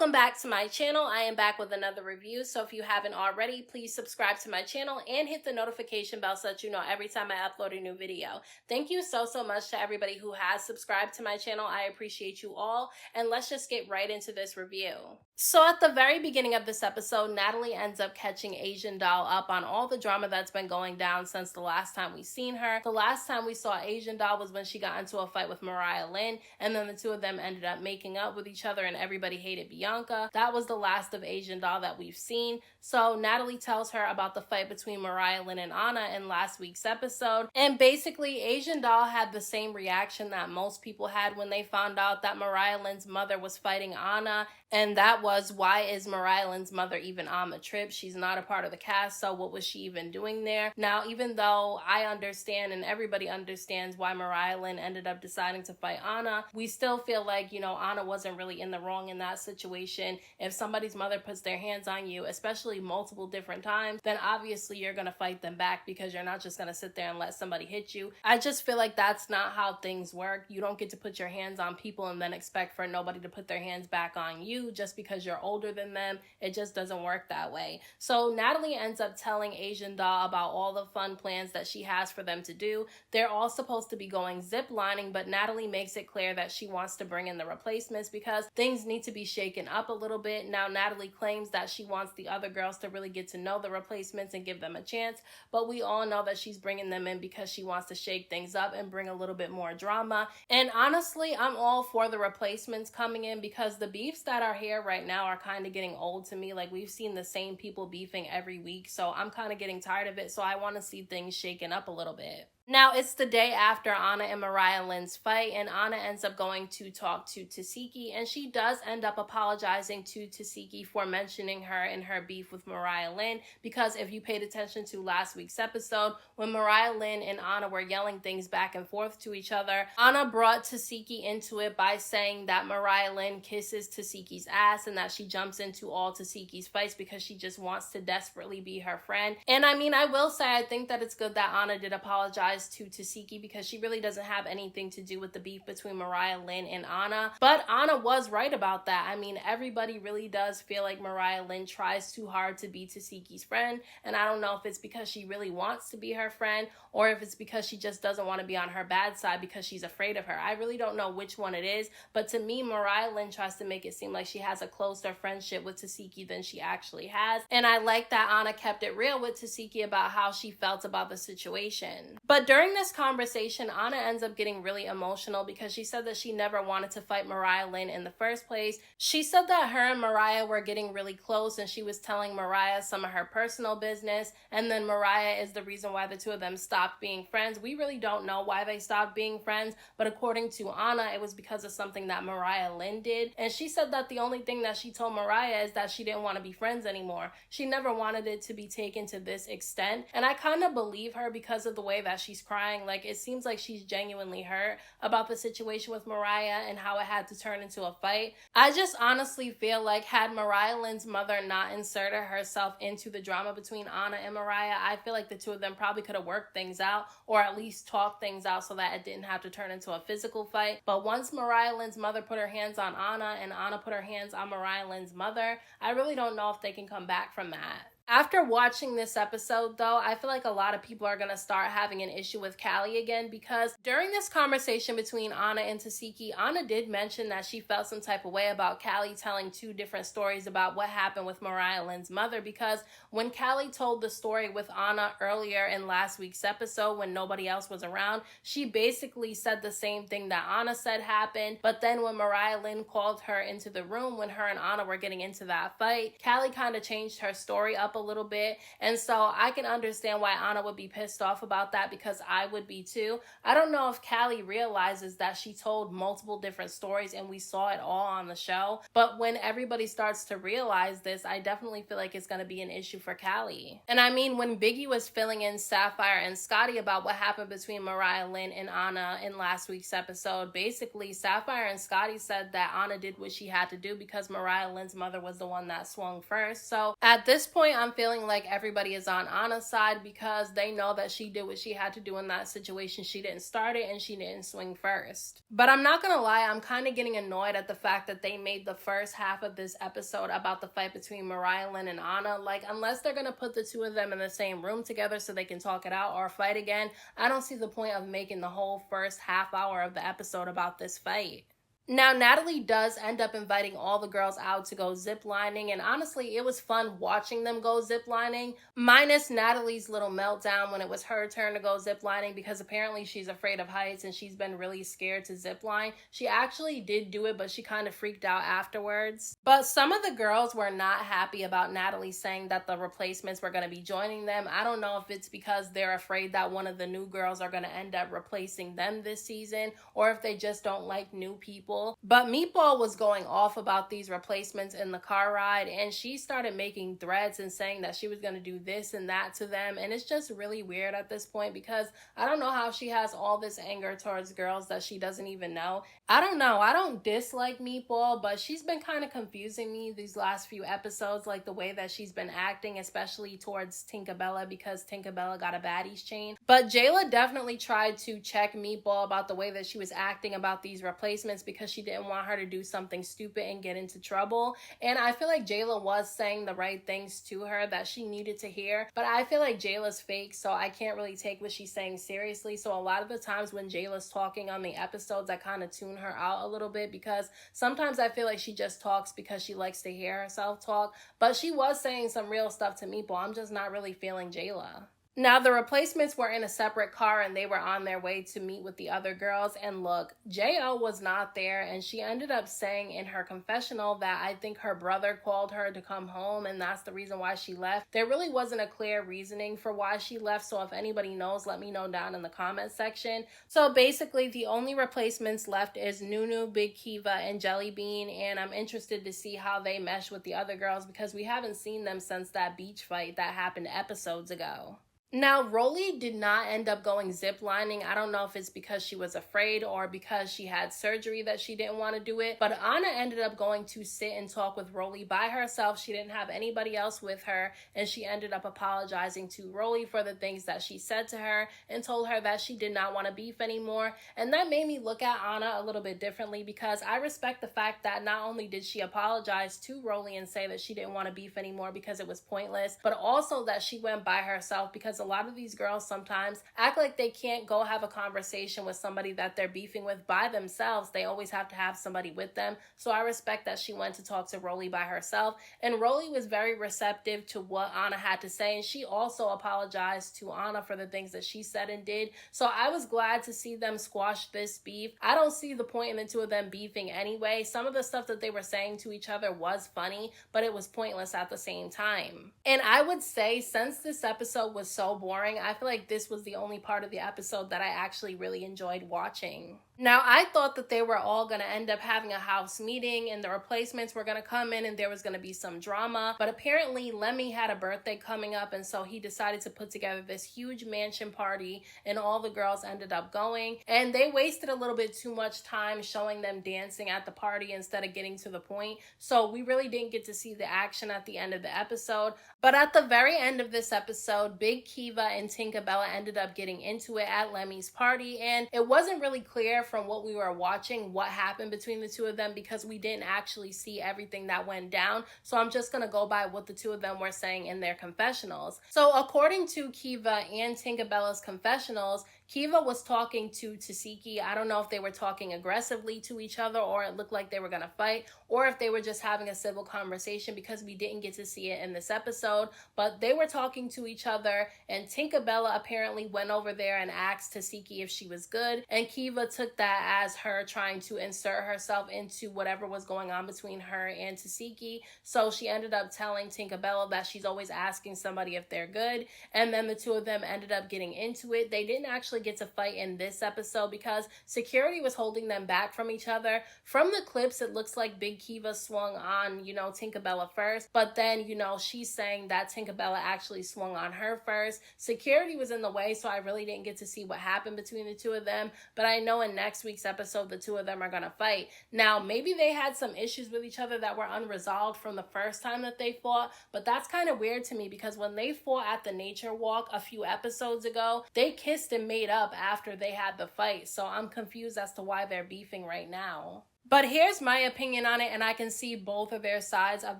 Welcome back to my channel. I am back with another review, so if you haven't already, please subscribe to my channel and hit the notification bell so that you know every time I upload a new video. Thank you so much to everybody who has subscribed to my channel. I appreciate you all, and let's just get right into this review. So at the very beginning of this episode, Natalie ends up catching Asian Doll up on all the drama that's been going down since the last time we seen her. The last time we saw Asian Doll was when she got into a fight with Mariahlynn, and then the two of them ended up making up with each other and everybody hated Bianca. That was the last of Asian Doll that we've seen. So Natalie tells her about the fight between Mariahlynn and Ahna in last week's episode, and basically Asian Doll had the same reaction that most people had when they found out that Mariahlynn's mother was fighting Ahna, and that was, why is Mariahlynn's mother even on the trip? She's not a part of the cast, so what was she even doing there? Now, even though I understand and everybody understands why Mariahlynn ended up deciding to fight Ahna, we still feel like, Ahna wasn't really in the wrong in that situation. If somebody's mother puts their hands on you, especially multiple different times, then obviously you're going to fight them back, because you're not just going to sit there and let somebody hit you. I just feel like that's not how things work. You don't get to put your hands on people and then expect for nobody to put their hands back on you just because you're older than them. It just doesn't work that way. So Natalie ends up telling Asian Doll about all the fun plans that she has for them to do. They're all supposed to be going ziplining, but Natalie makes it clear that she wants to bring in the replacements because things need to be shaken up a little bit. Now Natalie claims that she wants the other girls to really get to know the replacements and give them a chance, but we all know that she's bringing them in because she wants to shake things up and bring a little bit more drama. And honestly, I'm all for the replacements coming in, because the beefs that are here right now are kind of getting old to me. Like, we've seen the same people beefing every week, so I'm kind of getting tired of it. So I want to see things shaken up a little bit. Now, it's the day after Ahna and Mariahlynn's fight, and Ahna ends up going to talk to Tasiki, and she does end up apologizing to Tasiki for mentioning her in her beef with Mariahlynn, because if you paid attention to last week's episode, when Mariahlynn and Ahna were yelling things back and forth to each other, Ahna brought Tasiki into it by saying that Mariahlynn kisses Tasiki's ass and that she jumps into all Tasiki's fights because she just wants to desperately be her friend. And I mean, I will say I think that it's good that Ahna did apologize to Tasiki, because she really doesn't have anything to do with the beef between Mariahlynn and Ahna. But Ahna was right about that. I mean, everybody really does feel like Mariahlynn tries too hard to be Tasiki's friend, and I don't know if it's because she really wants to be her friend or if it's because she just doesn't want to be on her bad side because she's afraid of her. I really don't know which one it is, but to me, Mariahlynn tries to make it seem like she has a closer friendship with Tasiki than she actually has, and I like that Ahna kept it real with Tasiki about how she felt about the situation. But during this conversation, Ahna ends up getting really emotional because she said that she never wanted to fight Mariahlynn in the first place. She said that her and Mariah were getting really close, and she was telling Mariah some of her personal business, and then Mariah is the reason why the two of them stopped being friends. We really don't know why they stopped being friends, but according to Ahna, it was because of something that Mariahlynn did, and she said that the only thing that she told Mariah is that she didn't want to be friends anymore. She never wanted it to be taken to this extent, and I kind of believe her because of the way that she's crying. Like, it seems like she's genuinely hurt about the situation with Mariah and how it had to turn into a fight. I just honestly feel like had Mariahlynn's mother not inserted herself into the drama between Ahna and Mariah, I feel like the two of them probably could have worked things out, or at least talked things out so that it didn't have to turn into a physical fight. But once Mariahlynn's mother put her hands on Ahna and Ahna put her hands on Mariahlynn's mother, I really don't know if they can come back from that. After watching this episode, though, I feel like a lot of people are going to start having an issue with Callie again, because during this conversation between Ahna and Tasiki, Ahna did mention that she felt some type of way about Callie telling two different stories about what happened with Mariahlynn's mother, because when Callie told the story with Ahna earlier in last week's episode when nobody else was around, she basically said the same thing that Ahna said happened, but then when Mariahlynn called her into the room when her and Ahna were getting into that fight, Callie kind of changed her story up a little bit, and so I can understand why Ahna would be pissed off about that, because I would be too. I don't know if Callie realizes that she told multiple different stories and we saw it all on the show, but when everybody starts to realize this, I definitely feel like it's going to be an issue for Callie. And I mean, when Biggie was filling in Sapphire and Scotty about what happened between Mariahlynn and Ahna in last week's episode, basically Sapphire and Scotty said that Ahna did what she had to do because Mariahlynn's mother was the one that swung first. So at this point, I'm feeling like everybody is on Anna's side because they know that she did what she had to do in that situation. She didn't start it and she didn't swing first. But I'm not gonna lie, I'm kind of getting annoyed at the fact that they made the first half of this episode about the fight between Mariahlynn and Ahna. Like, unless they're gonna put the two of them in the same room together so they can talk it out or fight again, I don't see the point of making the whole first half hour of the episode about this fight. Now, Natalie does end up inviting all the girls out to go ziplining, and honestly, it was fun watching them go ziplining, minus Natalie's little meltdown when it was her turn to go ziplining because apparently she's afraid of heights and she's been really scared to zipline. She actually did do it, but she kind of freaked out afterwards. But some of the girls were not happy about Natalie saying that the replacements were going to be joining them. I don't know if it's because they're afraid that one of the new girls are going to end up replacing them this season, or if they just don't like new people. But Meatball was going off about these replacements in the car ride, and she started making threats and saying that she was going to do this and that to them, and it's just really weird at this point because I don't know how she has all this anger towards girls that she doesn't even know. I don't know, I don't dislike Meatball, but she's been kind of confusing me these last few episodes, like the way that she's been acting, especially towards TinkaaBellaaa because TinkaaBellaaa got a baddies chain. But Jayla definitely tried to check Meatball about the way that she was acting about these replacements because she didn't want her to do something stupid and get into trouble. And I feel like Jayla was saying the right things to her that she needed to hear, but I feel like Jayla's fake, so I can't really take what she's saying seriously. So a lot of the times when Jayla's talking on the episodes, I kind of tune her out a little bit because sometimes I feel like she just talks because she likes to hear herself talk, but she was saying some real stuff to Meatball. I'm just not really feeling Jayla. Now, the replacements were in a separate car and they were on their way to meet with the other girls. And look, J.O. was not there, and she ended up saying in her confessional that I think her brother called her to come home and that's the reason why she left. There really wasn't a clear reasoning for why she left, so if anybody knows, let me know down in the comment section. So basically, the only replacements left is Nunu, Bigg Keva, and Jelly Bean, and I'm interested to see how they mesh with the other girls because we haven't seen them since that beach fight that happened episodes ago. Now, Rolly did not end up going ziplining. I don't know if it's because she was afraid or because she had surgery that she didn't want to do it. But Anna ended up going to sit and talk with Rolly by herself. She didn't have anybody else with her. And she ended up apologizing to Rolly for the things that she said to her and told her that she did not want to beef anymore. And that made me look at Anna a little bit differently because I respect the fact that not only did she apologize to Rolly and say that she didn't want to beef anymore because it was pointless, but also that she went by herself because a lot of these girls sometimes act like they can't go have a conversation with somebody that they're beefing with by themselves. They always have to have somebody with them. So I respect that she went to talk to Rolly by herself. And Rolly was very receptive to what Anna had to say. And she also apologized to Anna for the things that she said and did. So I was glad to see them squash this beef. I don't see the point in the two of them beefing anyway. Some of the stuff that they were saying to each other was funny, but it was pointless at the same time. And I would say since this episode was so boring, I feel like this was the only part of the episode that I actually really enjoyed watching. Now, I thought that they were all going to end up having a house meeting and the replacements were going to come in and there was going to be some drama. But apparently, Lemmy had a birthday coming up and so he decided to put together this huge mansion party and all the girls ended up going. And they wasted a little bit too much time showing them dancing at the party instead of getting to the point. So we really didn't get to see the action at the end of the episode. But at the very end of this episode, Bigg Keva and TinkaaBellaaa ended up getting into it at Lemmy's party. And it wasn't really clear from what we were watching what happened between the two of them because we didn't actually see everything that went down. So I'm just going to go by what the two of them were saying in their confessionals. So according to Keva and TinkaaBellaa's confessionals, Keva was talking to Tasiki. I don't know if they were talking aggressively to each other or it looked like they were going to fight or if they were just having a civil conversation because we didn't get to see it in this episode. But they were talking to each other and TinkaaBellaaa apparently went over there and asked Tasiki if she was good. And Keva took that as her trying to insert herself into whatever was going on between her and Tasiki. So she ended up telling TinkaaBellaaa that she's always asking somebody if they're good. And then the two of them ended up getting into it. They didn't actually actually get to fight in this episode because security was holding them back from each other. From the clips, it looks like Bigg Keva swung on, TinkaaBellaaa first, but then, she's saying that TinkaaBellaaa actually swung on her first. Security was in the way, so I really didn't get to see what happened between the two of them, but I know in next week's episode, the two of them are going to fight. Now, maybe they had some issues with each other that were unresolved from the first time that they fought, but that's kind of weird to me because when they fought at the nature walk a few episodes ago, they kissed and made up after they had the fight, so I'm confused as to why they're beefing right now. But here's my opinion on it, and I can see both of their sides of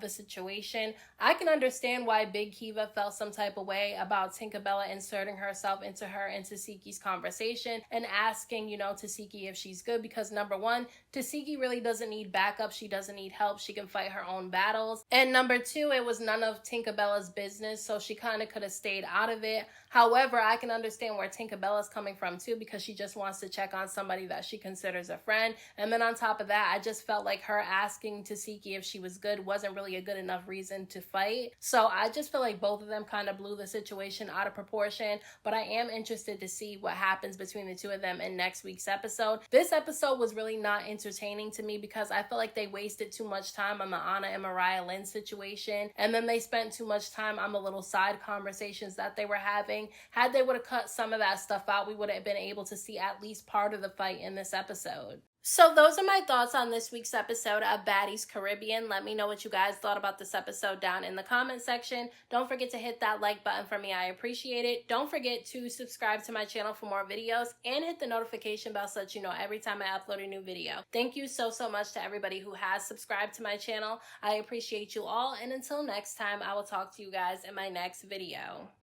the situation. I can understand why Bigg Keva felt some type of way about TinkaaBellaaa inserting herself into her and Taseki's conversation and asking, Taseki if she's good, because number one, Taseki really doesn't need backup. She doesn't need help. She can fight her own battles. And number two, it was none of TinkaaBellaa's business, so she kind of could have stayed out of it. However, I can understand where TinkaaBellaa's coming from too, because she just wants to check on somebody that she considers a friend. And then on top of that, I just felt like her asking Taseki if she was good wasn't really a good enough reason to fight. So I just feel like both of them kind of blew the situation out of proportion, but I am interested to see what happens between the two of them in next week's episode. This episode was really not entertaining to me because I feel like they wasted too much time on the Ahna and Mariahlynn situation, and then they spent too much time on the little side conversations that they were having. Had they would have cut some of that stuff out, we would have been able to see at least part of the fight in this episode. So those are my thoughts on this week's episode of Baddies Caribbean. Let me know what you guys thought about this episode down in the comment section. Don't forget to hit that like button for me. I appreciate it. Don't forget to subscribe to my channel for more videos and hit the notification bell so that you know every time I upload a new video. Thank you so much to everybody who has subscribed to my channel. I appreciate you all, and until next time, I will talk to you guys in my next video.